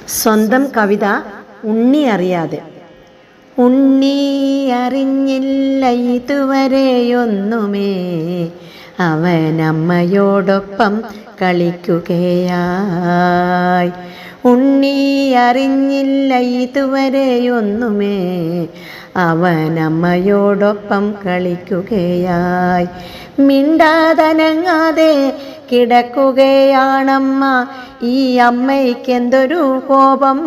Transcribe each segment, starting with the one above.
സ്വന്തം കവിത ഉണ്ണി അറിയാതെ. ഉണ്ണി അറിഞ്ഞില്ല ഇതുവരെയൊന്നുമേ, അവനമ്മയോടൊപ്പം കളിക്കുകയായി. ഉണ്ണി അറിഞ്ഞില്ല ഇതുവരെയൊന്നുമേ, അവനമ്മയോടൊപ്പം കളിക്കുകയായി. മിണ്ടാതനങ്ങാതെ കിടക്കുകയാണമ്മ, ഈ അമ്മയ്ക്കെന്തൊരു കോപം.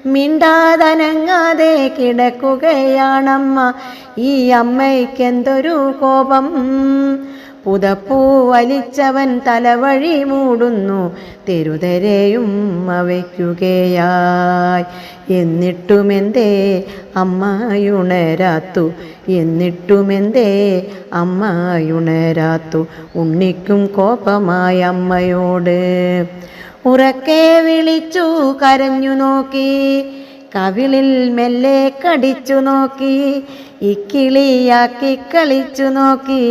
മിണ്ടാതനങ്ങാതെ കിടക്കുകയാണമ്മ, ഈ അമ്മയ്ക്കെന്തൊരു കോപം. പുതപ്പൂ വലിച്ചവൻ തലവഴി മൂടുന്നു, തെരുതെരയും വയ്ക്കുകയായി. എന്നിട്ടുമെന്തേ അമ്മയുണരാത്തു, എന്നിട്ടുമെന്തേ അമ്മയുണരാത്തു. ഉണ്ണിക്കും കോപമായ അമ്മയോട്. ഉറക്കെ വിളിച്ചു കരഞ്ഞു നോക്കി, കവിളിൽ മെല്ലെ കടിച്ചു നോക്കി, ഇക്കിളിയാക്കി കളിച്ചു നോക്കി.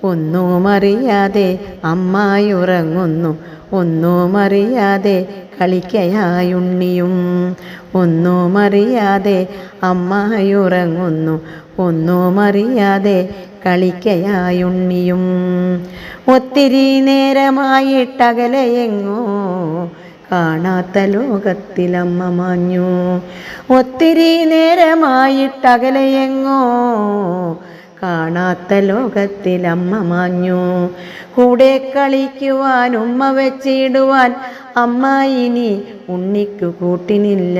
ഒന്നുമറിയാതെ അമ്മയുറങ്ങുന്നു, ഒന്നുമറിയാതെ കളിക്കയായുണ്ണിയും. ഒന്നുമറിയാതെ അമ്മയുറങ്ങുന്നു, ഒന്നുമറിയാതെ കളിക്കയായുണ്ണിയും. ഒത്തിരി നേരമായിട്ടകലെയെങ്ങോ, കാണാത്ത ലോകത്തിലമ്മ മാഞ്ഞു. ഒത്തിരി നേരമായിട്ടകലെയെങ്ങോ, കാണാത്ത ലോകത്തിലമ്മ മാഞ്ഞു. കൂടെ കളിക്കുവാൻ ഉമ്മ വെച്ചിടുവാൻ അമ്മ ഇനി ഉണ്ണിക്കു കൂട്ടിനില്ല.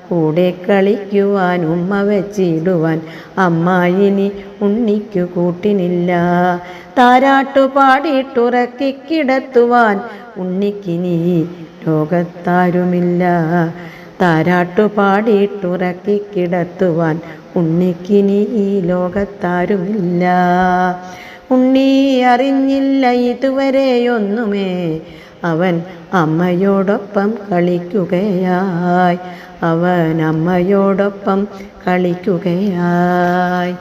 കൂടെ കളിക്കുവാൻ ഉമ്മ വെച്ചിടുവാൻ അമ്മ ഇനി ഉണ്ണിക്കു കൂട്ടിനില്ല. താരാട്ടു പാടിയിട്ടുറക്കിക്കിടത്തുവാൻ ഉണ്ണിക്കിനി ലോകത്താരുമില്ല. താരാട്ടു പാടിയിട്ടുറക്കിക്കിടത്തുവാൻ ഉണ്ണിക്കിനി ഈ ലോകത്താരുമില്ല. ഉണ്ണി അറിഞ്ഞില്ല ഇതുവരെയൊന്നുമേ, അവൻ അമ്മയോടൊപ്പം കളിക്കുകയായി. അവൻ അമ്മയോടൊപ്പം കളിക്കുകയായി.